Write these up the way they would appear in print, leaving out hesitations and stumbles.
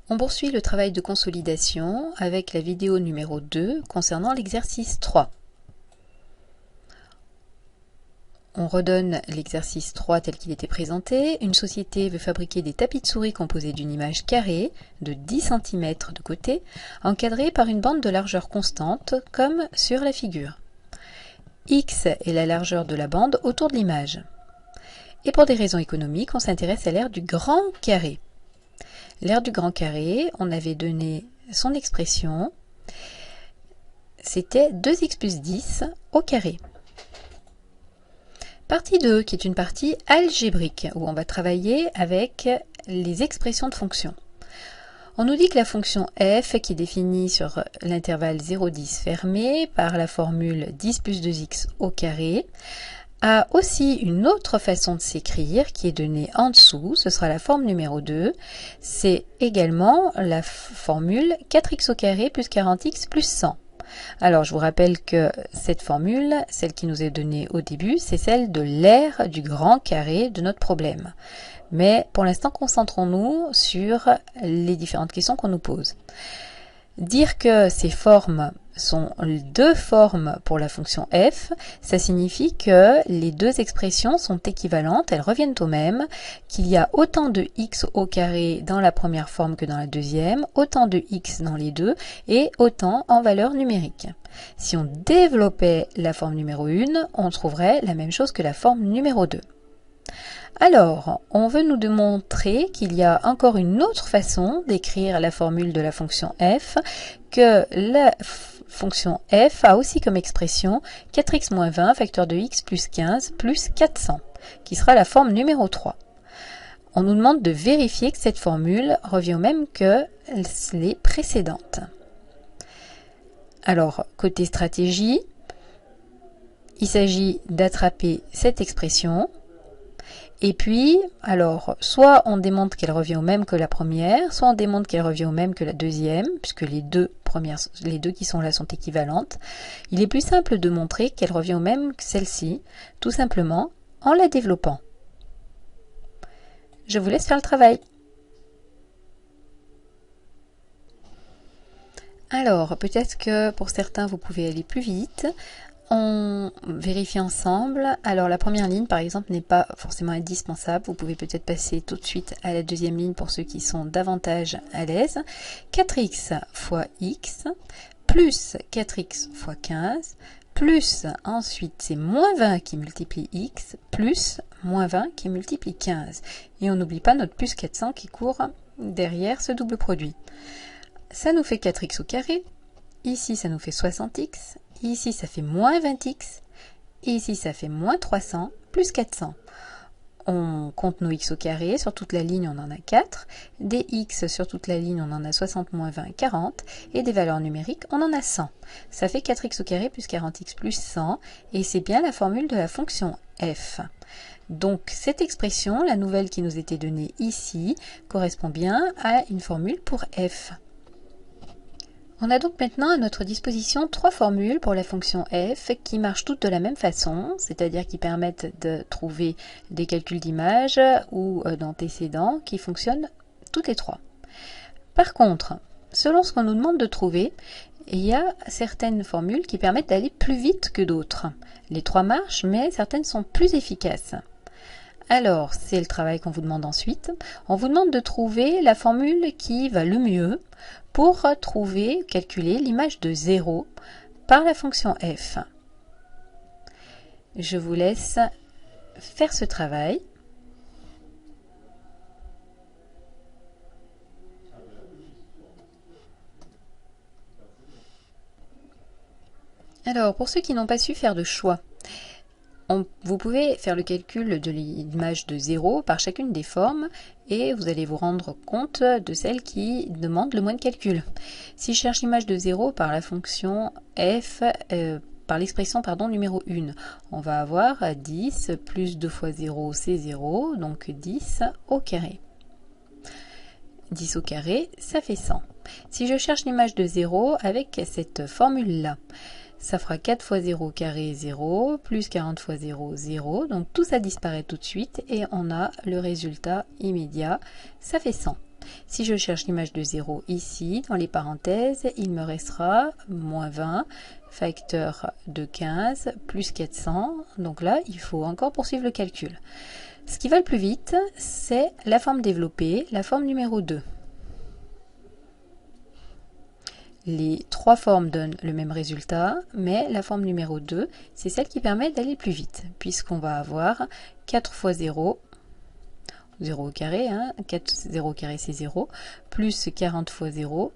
On poursuit le travail de consolidation avec la vidéo numéro 2 concernant l'exercice 3. On redonne l'exercice 3 tel qu'il était présenté. Une société veut fabriquer des tapis de souris composés d'une image carrée de 10 cm de côté, encadrée par une bande de largeur constante, comme sur la figure. X est la largeur de la bande autour de l'image. Et pour des raisons économiques, on s'intéresse à l'aire du grand carré. L'aire du grand carré, on avait donné son expression, c'était 2x plus 10 au carré. Partie 2, qui est une partie algébrique, où on va travailler avec les expressions de fonctions. On nous dit que la fonction f, qui est définie sur l'intervalle 0,10 fermé par la formule 10 plus 2x au carré, a aussi une autre façon de s'écrire qui est donnée en dessous, ce sera la forme numéro 2, c'est également la formule 4x au carré plus 40x plus 100. Alors je vous rappelle que cette formule, celle qui nous est donnée au début, c'est celle de l'aire du grand carré de notre problème. Mais pour l'instant, concentrons-nous sur les différentes questions qu'on nous pose. Dire que ces formes sont deux formes pour la fonction f, ça signifie que les deux expressions sont équivalentes, elles reviennent au même, qu'il y a autant de x au carré dans la première forme que dans la deuxième, autant de x dans les deux, et autant en valeur numérique. Si on développait la forme numéro 1, on trouverait la même chose que la forme numéro 2. Alors, on veut nous démontrer qu'il y a encore une autre façon d'écrire la formule de la fonction f, que la fonction f a aussi comme expression 4x moins 20 facteur de x plus 15 plus 400, qui sera la forme numéro 3. On nous demande de vérifier que cette formule revient au même que les précédentes. Alors, côté stratégie, il s'agit d'attraper cette expression. Et puis, alors, soit on démontre qu'elle revient au même que la première, soit on démontre qu'elle revient au même que la deuxième, puisque les deux qui sont là sont équivalentes. Il est plus simple de montrer qu'elle revient au même que celle-ci, tout simplement en la développant. Je vous laisse faire le travail. Alors, peut-être que pour certains, vous pouvez aller plus vite. On vérifie ensemble. Alors la première ligne par exemple n'est pas forcément indispensable. Vous pouvez peut-être passer tout de suite à la deuxième ligne pour ceux qui sont davantage à l'aise. 4x fois x plus 4x fois 15 plus ensuite c'est moins 20 qui multiplie x plus moins 20 qui multiplie 15. Et on n'oublie pas notre plus 400 qui court derrière ce double produit. Ça nous fait 4x au carré. Ici ça nous fait 60x. Ici, ça fait moins 20x. Ici, ça fait moins 300 plus 400. On compte nos x au carré. Sur toute la ligne, on en a 4. Des x sur toute la ligne, on en a 60 moins 20, 40. Et des valeurs numériques, on en a 100. Ça fait 4x au carré plus 40x plus 100. Et c'est bien la formule de la fonction f. Donc, cette expression, la nouvelle qui nous était donnée ici, correspond bien à une formule pour f. On a donc maintenant à notre disposition trois formules pour la fonction f qui marchent toutes de la même façon, c'est-à-dire qui permettent de trouver des calculs d'image ou d'antécédents qui fonctionnent toutes les trois. Par contre, selon ce qu'on nous demande de trouver, il y a certaines formules qui permettent d'aller plus vite que d'autres. Les trois marchent, mais certaines sont plus efficaces. Alors, c'est le travail qu'on vous demande ensuite. On vous demande de trouver la formule qui va le mieux pour calculer l'image de 0 par la fonction f. Je vous laisse faire ce travail. Alors, pour ceux qui n'ont pas su faire de choix, vous pouvez faire le calcul de l'image de 0 par chacune des formes et vous allez vous rendre compte de celle qui demande le moins de calcul. Si je cherche l'image de 0 par la fonction f, par l'expression numéro 1, on va avoir 10 plus 2 fois 0, c'est 0, donc 10 au carré. 10 au carré, ça fait 100. Si je cherche l'image de 0 avec cette formule-là, ça fera 4 fois 0 carré 0, plus 40 fois 0, 0. Donc tout ça disparaît tout de suite et on a le résultat immédiat, ça fait 100. Si je cherche l'image de 0 ici, dans les parenthèses, il me restera moins 20, facteur de 15, plus 400. Donc là, il faut encore poursuivre le calcul. Ce qui va le plus vite, c'est la forme développée, la forme numéro 2. Les trois formes donnent le même résultat, mais la forme numéro 2, c'est celle qui permet d'aller plus vite, puisqu'on va avoir 4 fois 0, 0 au carré, 0 au carré c'est 0, plus 40 fois 0,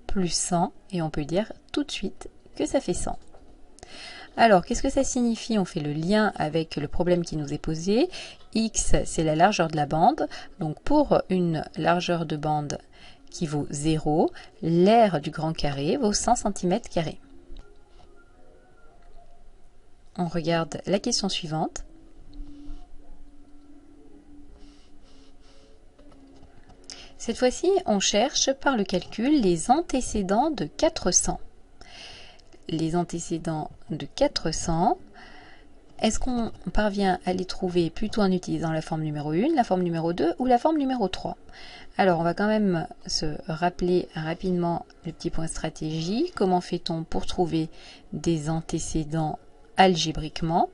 plus 100, et on peut dire tout de suite que ça fait 100. Alors, qu'est-ce que ça signifie? On fait le lien avec le problème qui nous est posé. X, c'est la largeur de la bande. Donc, pour une largeur de bande qui vaut 0, l'aire du grand carré vaut 100 cm². On regarde la question suivante. Cette fois-ci, on cherche par le calcul les antécédents de 400. Les antécédents de 400, est-ce qu'on parvient à les trouver plutôt en utilisant la forme numéro 1, la forme numéro 2 ou la forme numéro 3? Alors, on va quand même se rappeler rapidement le petit point stratégie. Comment fait-on pour trouver des antécédents algébriquement?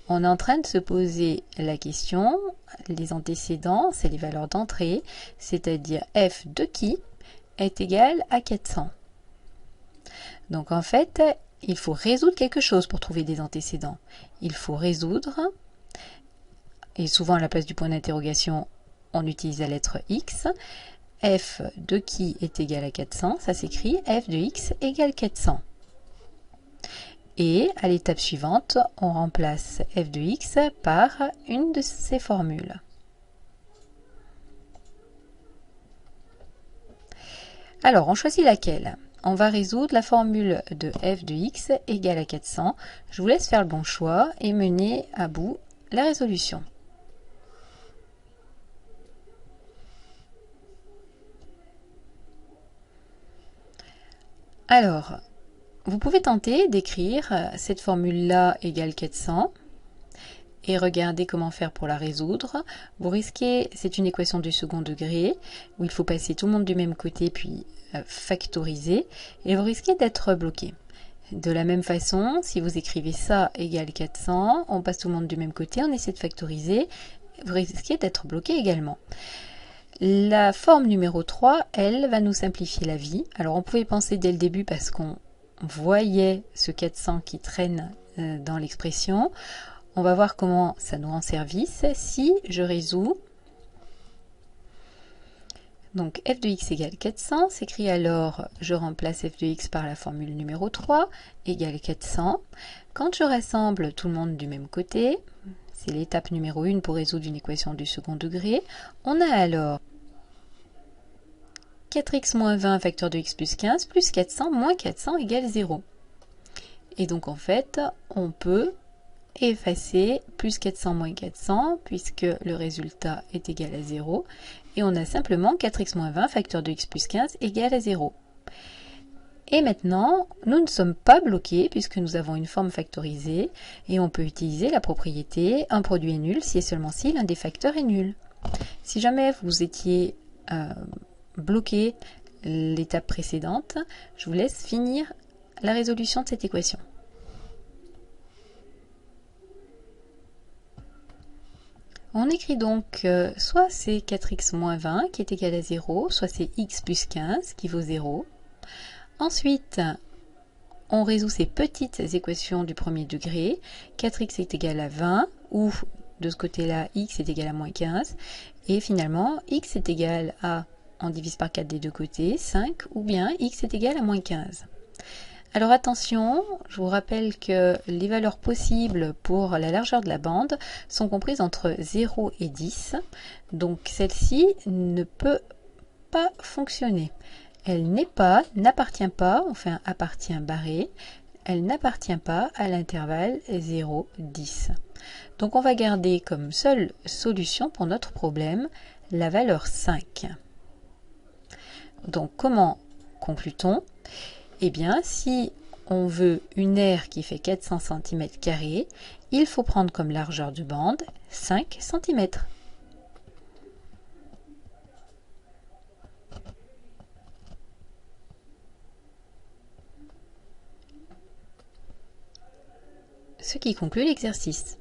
On est en train de se poser la question, les antécédents, c'est les valeurs d'entrée, c'est-à-dire f de qui est égal à 400. Donc en fait, il faut résoudre quelque chose pour trouver des antécédents. Il faut résoudre, et souvent à la place du point d'interrogation, on utilise la lettre x. F de qui est égal à 400, ça s'écrit f de x égale 400. Et à l'étape suivante, on remplace f de x par une de ces formules. Alors, on choisit laquelle? On va résoudre la formule de f de x égale à 400. Je vous laisse faire le bon choix et mener à bout la résolution. Alors, vous pouvez tenter d'écrire cette formule-là égale 400 et regarder comment faire pour la résoudre. Vous risquez, c'est une équation du second degré, où il faut passer tout le monde du même côté puis factoriser, et vous risquez d'être bloqué. De la même façon, si vous écrivez ça égale 400, on passe tout le monde du même côté, on essaie de factoriser, vous risquez d'être bloqué également. La forme numéro 3, elle, va nous simplifier la vie. Alors on pouvait penser dès le début parce qu'on voyait ce 400 qui traîne dans l'expression. On va voir comment ça nous rend service. Si je résous, donc f de x égale 400, s'écrit alors, je remplace f de x par la formule numéro 3, égale 400. Quand je rassemble tout le monde du même côté, c'est l'étape numéro 1 pour résoudre une équation du second degré, on a alors 4x moins 20 facteur de x plus 15 plus 400 moins 400 égale 0. Et donc en fait, on peut effacer plus 400 moins 400 puisque le résultat est égal à 0 et on a simplement 4x moins 20 facteur de x plus 15 égale à 0. Et maintenant, nous ne sommes pas bloqués puisque nous avons une forme factorisée et on peut utiliser la propriété un produit est nul si et seulement si l'un des facteurs est nul. Si jamais vous étiez bloqué l'étape précédente, je vous laisse finir la résolution de cette équation. On écrit donc soit c'est 4x moins 20 qui est égal à 0, soit c'est x plus 15 qui vaut 0. Ensuite, on résout ces petites équations du premier degré. 4x est égal à 20, ou de ce côté-là, x est égal à moins 15. Et finalement, x est égal à, on divise par 4 des deux côtés, 5, ou bien x est égal à moins 15. Alors attention, je vous rappelle que les valeurs possibles pour la largeur de la bande sont comprises entre 0 et 10. Donc celle-ci ne peut pas fonctionner. Elle n'est pas, n'appartient pas, on fait un appartient barré, elle n'appartient pas à l'intervalle 0,10. Donc on va garder comme seule solution pour notre problème la valeur 5. Donc comment conclut-on? Eh bien, si on veut une aire qui fait 400 cm², il faut prendre comme largeur de bande 5 cm. ce qui conclut l'exercice.